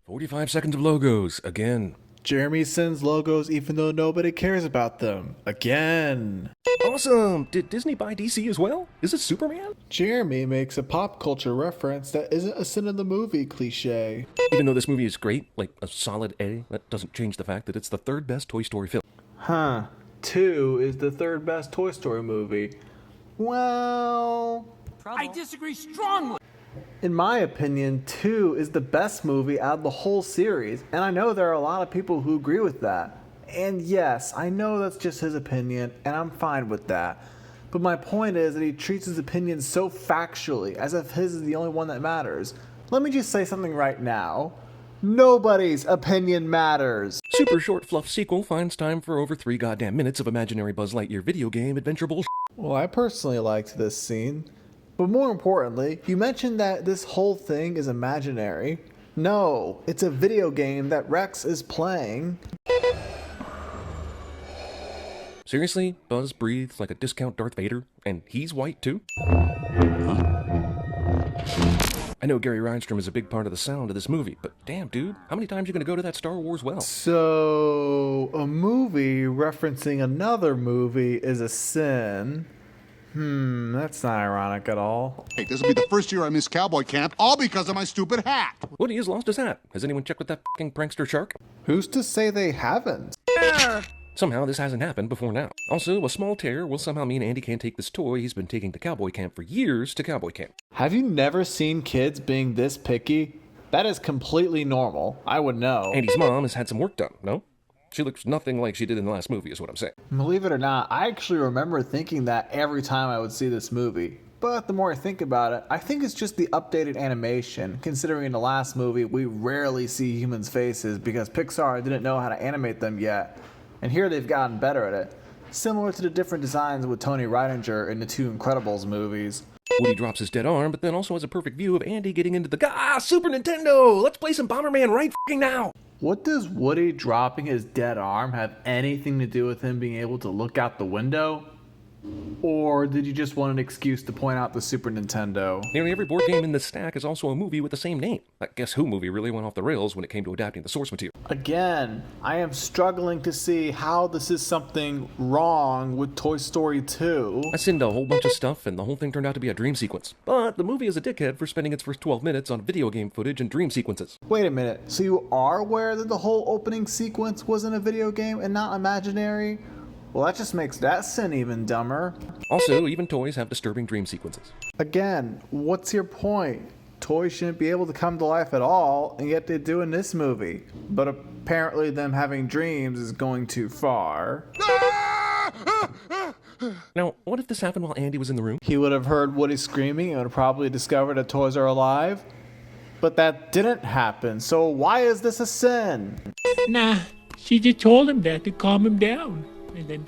45 seconds of logos, again. CinemaSins logos even though nobody cares about them. Again. Awesome! Did Disney buy DC as well? Is it Superman? Jeremy makes a pop culture reference that isn't a sin in the movie cliche. Even though this movie is great, like a solid A, that doesn't change the fact that it's the third best Toy Story film. Huh. 2 is the third best Toy Story movie. Well... I disagree strongly. In my opinion, 2 is the best movie out of the whole series, and I know there are a lot of people who agree with that. And yes, I know that's just his opinion, and I'm fine with that. But my point is that he treats his opinion so factually, as if his is the only one that matters. Let me just say something right now. Nobody's opinion matters. Super short fluff sequel finds time for over 3 goddamn minutes of imaginary Buzz Lightyear video game adventure bullshit. Well, I personally liked this scene. But more importantly, you mentioned that this whole thing is imaginary. No, it's a video game that Rex is playing. Seriously? Buzz breathes like a discount Darth Vader, and he's white too? I know Gary Reinstrom is a big part of the sound of this movie, but damn dude, how many times are you gonna go to that Star Wars well? So, a movie referencing another movie is a sin. That's not ironic at all. Hey, this will be the first year I miss cowboy camp, all because of my stupid hat. Woody has lost his hat. Has anyone checked with that fucking prankster shark? Who's to say they haven't? Somehow this hasn't happened before now. Also, a small tear will somehow mean Andy can't take this toy he's been taking to cowboy camp for years to cowboy camp. Have you never seen kids being this picky? That is completely normal. I would know. Andy's mom has had some work done, no? She looks nothing like she did in the last movie is what I'm saying. Believe it or not, I actually remember thinking that every time I would see this movie. But the more I think about it, I think it's just the updated animation, considering in the last movie we rarely see humans' faces because Pixar didn't know how to animate them yet. And here they've gotten better at it. Similar to the different designs with Tony Reidinger in the 2 Incredibles movies. Woody drops his dead arm, but then also has a perfect view of Andy getting into the Super Nintendo! Let's play some Bomberman right f***ing now! What does Woody dropping his dead arm have anything to do with him being able to look out the window? Or did you just want an excuse to point out the Super Nintendo? Nearly every board game in this stack is also a movie with the same name. That Guess Who movie really went off the rails when it came to adapting the source material. Again, I am struggling to see how this is something wrong with Toy Story 2. I sinned a whole bunch of stuff, and the whole thing turned out to be a dream sequence. But the movie is a dickhead for spending its first 12 minutes on video game footage and dream sequences. Wait a minute, so you are aware that the whole opening sequence was in a video game and not imaginary? Well, that just makes that sin even dumber. Also, even toys have disturbing dream sequences. Again, what's your point? Toys shouldn't be able to come to life at all, and yet they do in this movie. But apparently them having dreams is going too far. Now, what if this happened while Andy was in the room? He would have heard Woody screaming and would have probably discovered that toys are alive. But that didn't happen, so why is this a sin? Nah, she just told him that to calm him down. And then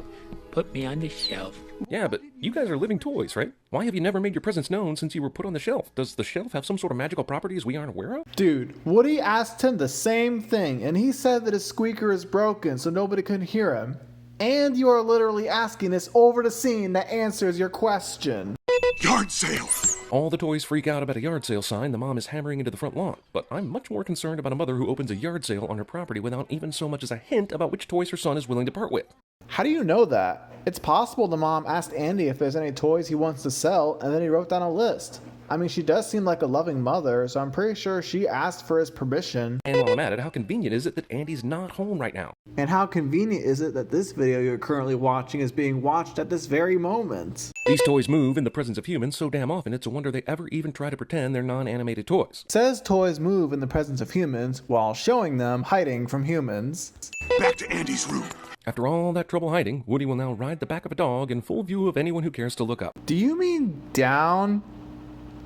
put me on the shelf. Yeah, but you guys are living toys, right? Why have you never made your presence known since you were put on the shelf? Does the shelf have some sort of magical properties we aren't aware of? Dude, Woody asked him the same thing, and he said that his squeaker is broken so nobody could hear him. And you are literally asking this over the scene that answers your question. Yard sale. All the toys freak out about a yard sale sign the mom is hammering into the front lawn. But I'm much more concerned about a mother who opens a yard sale on her property without even so much as a hint about which toys her son is willing to part with. How do you know that? It's possible the mom asked Andy if there's any toys he wants to sell, and then he wrote down a list. I mean, she does seem like a loving mother, so I'm pretty sure she asked for his permission. And while I'm at it, how convenient is it that Andy's not home right now? And how convenient is it that this video you're currently watching is being watched at this very moment? These toys move in the presence of humans so damn often it's a wonder they ever even try to pretend they're non-animated toys. Says toys move in the presence of humans while showing them hiding from humans. Back to Andy's room. After all that trouble hiding, Woody will now ride the back of a dog in full view of anyone who cares to look up. Do you mean down?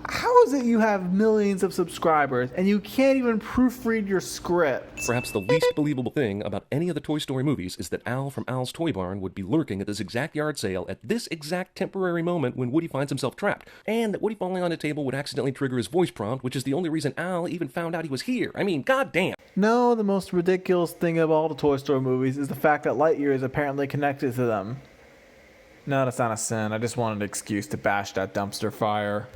How is it you have millions of subscribers and you can't even proofread your script? Perhaps the least believable thing about any of the Toy Story movies is that Al from Al's Toy Barn would be lurking at this exact yard sale at this exact temporary moment when Woody finds himself trapped, and that Woody falling on a table would accidentally trigger his voice prompt, which is the only reason Al even found out he was here. I mean, goddamn. No, the most ridiculous thing of all the Toy Story movies is the fact that Lightyear is apparently connected to them. No, that's not a sin. I just wanted an excuse to bash that dumpster fire.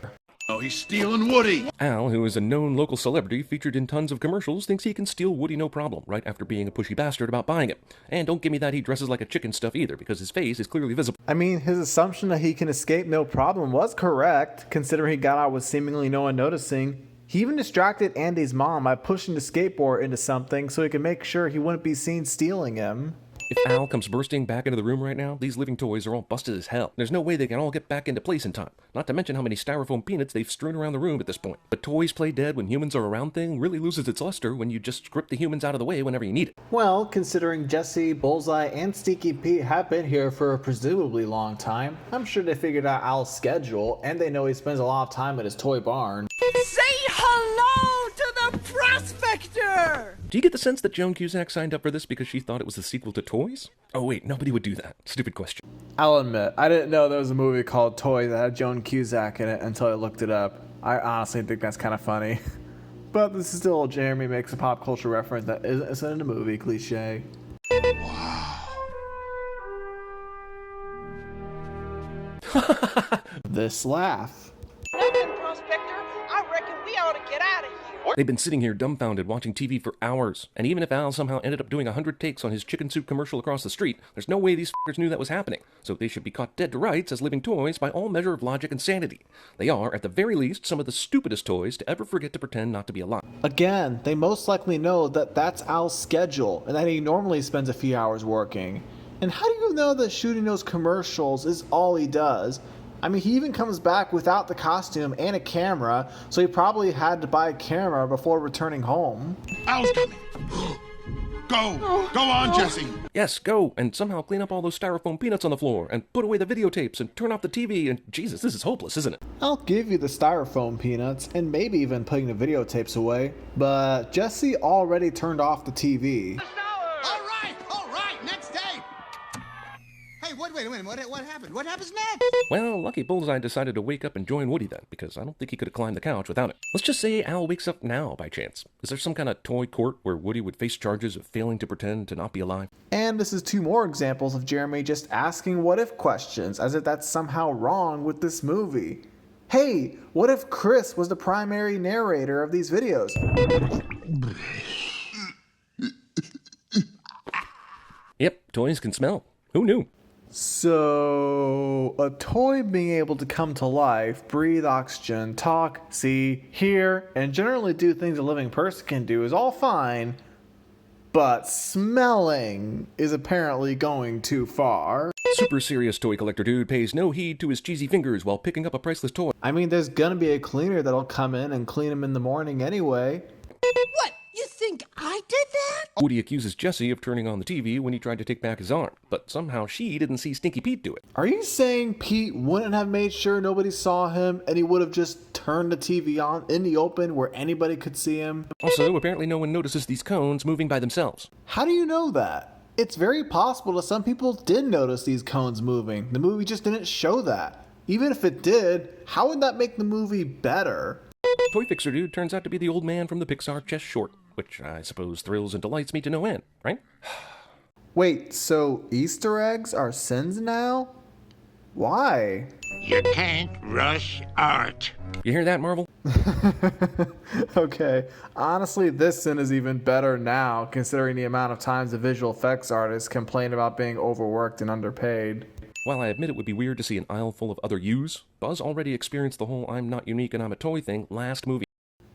Oh, he's stealing Woody. Al, who is a known local celebrity featured in tons of commercials, thinks he can steal Woody no problem, right after being a pushy bastard about buying it. And don't give me that he dresses like a chicken stuff either, because his face is clearly visible. I mean, his assumption that he can escape no problem was correct, considering he got out with seemingly no one noticing. He even distracted Andy's mom by pushing the skateboard into something so he could make sure he wouldn't be seen stealing him. If Al comes bursting back into the room right now, these living toys are all busted as hell. There's no way they can all get back into place in time. Not to mention how many styrofoam peanuts they've strewn around the room at this point. The toys play dead when humans are around thing really loses its luster when you just script the humans out of the way whenever you need it. Well, considering Jesse, Bullseye, and Stinky Pete have been here for a presumably long time, I'm sure they figured out Al's schedule, and they know he spends a lot of time at his toy barn. Say hello to the prospector! Do you get the sense that Joan Cusack signed up for this because she thought it was the sequel to Toys? Oh wait, nobody would do that. Stupid question. I'll admit, I didn't know there was a movie called Toy that had Joan Cusack in it until I looked it up. I honestly think that's kind of funny. But this is still Jeremy makes a pop culture reference that isn't in a movie cliche. This laugh. Nothing, prospector. I reckon we ought to get out of here. They've been sitting here dumbfounded watching TV for hours, and even if Al somehow ended up doing 100 takes on his chicken soup commercial across the street, there's no way these f***ers knew that was happening, so they should be caught dead to rights as living toys by all measure of logic and sanity. They are, at the very least, some of the stupidest toys to ever forget to pretend not to be alive. Again, they most likely know that that's Al's schedule and that he normally spends a few hours working. And how do you know that shooting those commercials is all he does? I mean, he even comes back without the costume and a camera, so he probably had to buy a camera before returning home. Al's coming. Go. Go on, Jesse. Yes, go, and somehow clean up all those styrofoam peanuts on the floor, and put away the videotapes, and turn off the TV, and Jesus, this is hopeless, isn't it? I'll give you the styrofoam peanuts, and maybe even putting the videotapes away, but Jesse already turned off the TV. All right, next day. Hey, wait a minute, what happened? What happens next? Well, lucky Bullseye decided to wake up and join Woody then, because I don't think he could have climbed the couch without it. Let's just say Al wakes up now, by chance. Is there some kind of toy court where Woody would face charges of failing to pretend to not be alive? And this is two more examples of Jeremy just asking what-if questions, as if that's somehow wrong with this movie. Hey, what if Chris was the primary narrator of these videos? Yep, toys can smell. Who knew? So, a toy being able to come to life, breathe oxygen, talk, see, hear, and generally do things a living person can do is all fine, but smelling is apparently going too far. Super serious toy collector dude pays no heed to his cheesy fingers while picking up a priceless toy. I mean, there's gonna be a cleaner that'll come in and clean him in the morning anyway. What? You think I did that? Woody accuses Jesse of turning on the TV when he tried to take back his arm, but somehow she didn't see Stinky Pete do it. Are you saying Pete wouldn't have made sure nobody saw him and he would have just turned the TV on in the open where anybody could see him? Also, apparently no one notices these cones moving by themselves. How do you know that? It's very possible that some people did notice these cones moving. The movie just didn't show that. Even if it did, how would that make the movie better? Toy Fixer Dude turns out to be the old man from the Pixar chess short, which I suppose thrills and delights me to no end, right? Wait, so Easter eggs are sins now? Why? You can't rush art. You hear that, Marvel? Okay, honestly, this sin is even better now, considering the amount of times the visual effects artists complain about being overworked and underpaid. While I admit it would be weird to see an aisle full of other yous, Buzz already experienced the whole I'm not unique and I'm a toy thing last movie.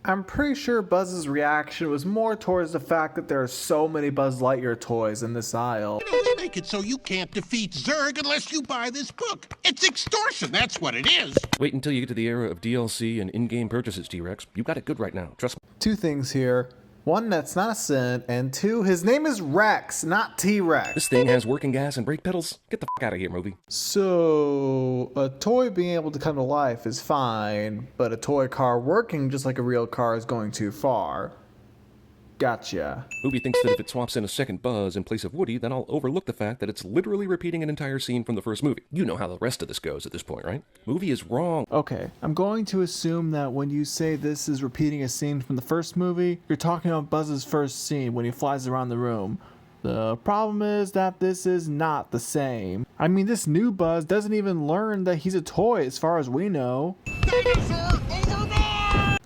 I'm pretty sure Buzz's reaction was more towards the fact that there are so many Buzz Lightyear toys in this aisle. They make it so you can't defeat Zurg unless you buy this book. It's extortion, that's what it is. Wait until you get to the era of DLC and in-game purchases, T-Rex. You got it good right now, trust me. Two things here. One, that's not a sin, and two, his name is Rex, not T-Rex. This thing has working gas and brake pedals. Get the f*** out of here, movie. So, a toy being able to come to life is fine, but a toy car working just like a real car is going too far. Gotcha. Movie thinks that if it swaps in a second Buzz in place of Woody, then I'll overlook the fact that it's literally repeating an entire scene from the first movie. You know how the rest of this goes at this point, right? Movie is wrong. Okay, I'm going to assume that when you say this is repeating a scene from the first movie, you're talking about Buzz's first scene when he flies around the room. The problem is that this is not the same. I mean, this new Buzz doesn't even learn that he's a toy as far as we know. Dinosaur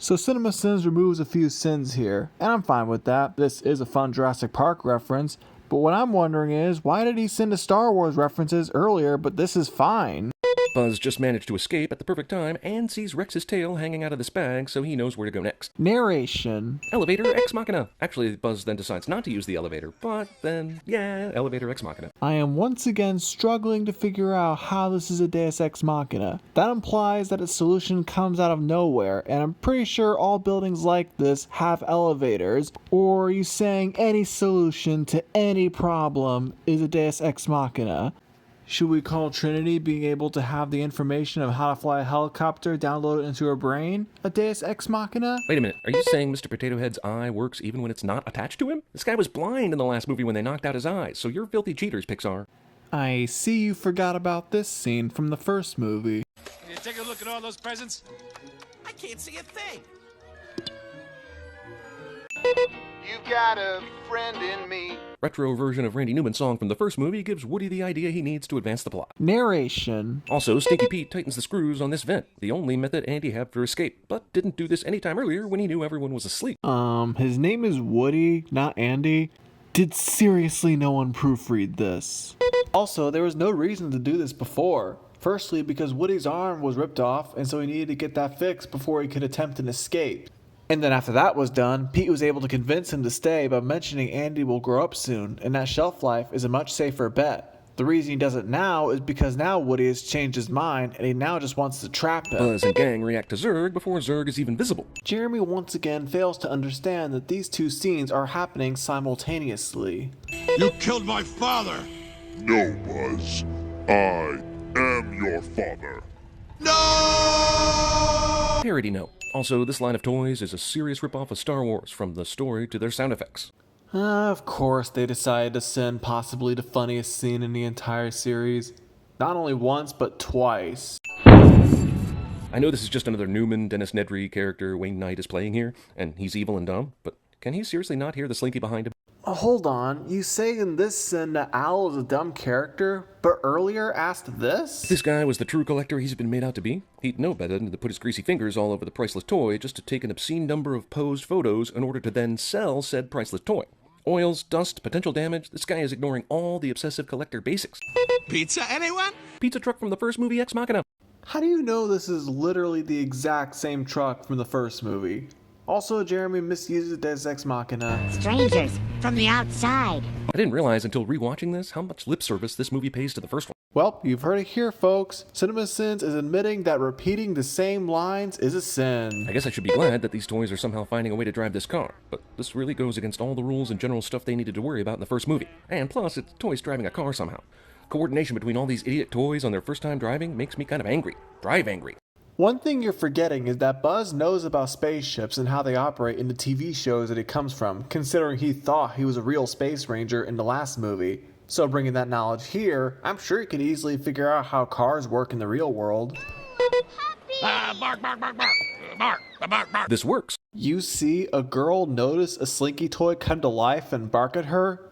So CinemaSins removes a few sins here, and I'm fine with that. This is a fun Jurassic Park reference, but what I'm wondering is, why did he send a Star Wars references earlier, but this is fine? Buzz just managed to escape at the perfect time and sees Rex's tail hanging out of this bag, so he knows where to go next. Narration. Elevator Ex Machina. Actually, Buzz then decides not to use the elevator, but then, yeah, Elevator Ex Machina. I am once again struggling to figure out how this is a Deus Ex Machina. That implies that its solution comes out of nowhere, and I'm pretty sure all buildings like this have elevators. Or are you saying any solution to any problem is a Deus Ex Machina? Should we call Trinity being able to have the information of how to fly a helicopter downloaded into her brain a Deus Ex Machina? Wait a minute, are you saying Mr. Potato Head's eye works even when it's not attached to him? This guy was blind in the last movie when they knocked out his eyes, so you're filthy cheaters, Pixar. I see you forgot about this scene from the first movie. Can you take a look at all those presents? I can't see a thing. You've got a friend in me. Retro version of Randy Newman's song from the first movie gives Woody the idea he needs to advance the plot. Narration. Also, Stinky Pete tightens the screws on this vent, the only method Andy had for escape, but didn't do this any time earlier when he knew everyone was asleep. His name is Woody, not Andy. Did seriously no one proofread this? Also, there was no reason to do this before. Firstly, because Woody's arm was ripped off, and so he needed to get that fixed before he could attempt an escape. And then after that was done, Pete was able to convince him to stay by mentioning Andy will grow up soon, and that shelf life is a much safer bet. The reason he does it now is because now Woody has changed his mind, and he now just wants to trap him. Buzz and gang react to Zurg before Zurg is even visible. Jeremy once again fails to understand that these two scenes are happening simultaneously. You killed my father! No, Buzz. I am your father. Parody note. Also, this line of toys is a serious ripoff of Star Wars, from the story to their sound effects. Of course they decided to send possibly the funniest scene in the entire series. Not only once, but twice. I know this is just another Newman, Dennis Nedry character Wayne Knight is playing here, and he's evil and dumb, but can he seriously not hear the slinky behind him? Hold on, you say in this scene that Al is a dumb character, but earlier asked this? If this guy was the true collector he's been made out to be, he'd know better than to put his greasy fingers all over the priceless toy just to take an obscene number of posed photos in order to then sell said priceless toy. Oils, dust, potential damage, this guy is ignoring all the obsessive collector basics. Pizza, anyone? Pizza truck from the first movie, Ex Machina. How do you know this is literally the exact same truck from the first movie? Also, Jeremy misuses Deus Ex Machina. Strangers from the outside. I didn't realize until rewatching this how much lip service this movie pays to the first one. Well, you've heard it here, folks. CinemaSins is admitting that repeating the same lines is a sin. I guess I should be glad that these toys are somehow finding a way to drive this car, but this really goes against all the rules and general stuff they needed to worry about in the first movie. And plus, it's toys driving a car somehow. Coordination between all these idiot toys on their first time driving makes me kind of angry. Drive angry. One thing you're forgetting is that Buzz knows about spaceships and how they operate in the TV shows that he comes from, considering he thought he was a real space ranger in the last movie. So bringing that knowledge here, I'm sure he could easily figure out how cars work in the real world. Bark, bark, bark, bark. Bark, bark, bark. This works. You see a girl notice a Slinky toy come to life and bark at her,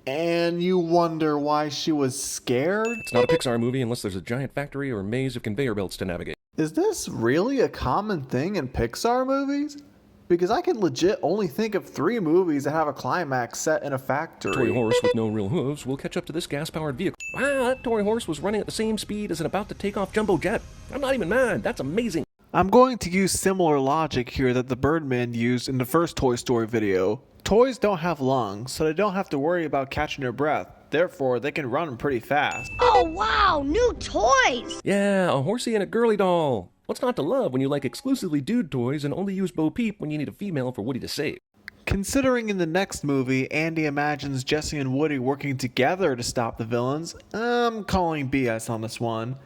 and you wonder why she was scared? It's not a Pixar movie unless there's a giant factory or a maze of conveyor belts to navigate. Is this really a common thing in Pixar movies? Because I can legit only think of 3 movies that have a climax set in a factory. Toy horse with no real hooves will catch up to this gas-powered vehicle. Wow, that toy horse was running at the same speed as an about-to-take-off jumbo jet. I'm not even mad. That's amazing. I'm going to use similar logic here that the Birdman used in the first Toy Story video. Toys don't have lungs, so they don't have to worry about catching their breath. Therefore, they can run pretty fast. Oh wow, new toys! Yeah, a horsey and a girly doll. What's not to love when you like exclusively dude toys and only use Bo Peep when you need a female for Woody to save? Considering in the next movie, Andy imagines Jesse and Woody working together to stop the villains, I'm calling BS on this one.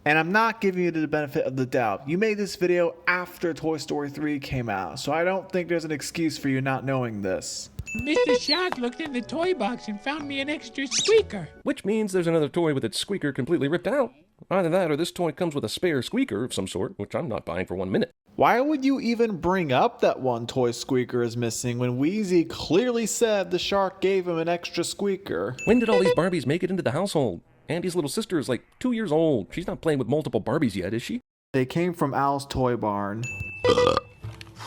And I'm not giving you the benefit of the doubt. You made this video after Toy Story 3 came out, so I don't think there's an excuse for you not knowing this. Mr. Shark looked in the toy box and found me an extra squeaker. Which means there's another toy with its squeaker completely ripped out. Either that or this toy comes with a spare squeaker of some sort, which I'm not buying for 1 minute. Why would you even bring up that one toy squeaker is missing when Wheezy clearly said the shark gave him an extra squeaker? When did all these Barbies make it into the household? Andy's little sister is like 2 years old. She's not playing with multiple Barbies yet, is she? They came from Al's toy barn.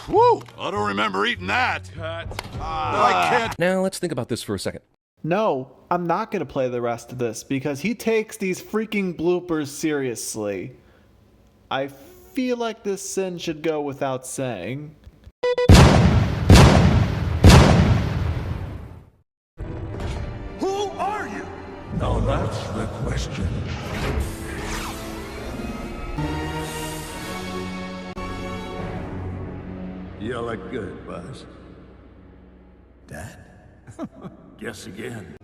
Whew! I don't remember eating that. I can't. Now let's think about this for a second. No, I'm not going to play the rest of this because he takes these freaking bloopers seriously. I feel like this sin should go without saying. Who are you? Now that's the question. You look good, Buzz. Dad? Guess again.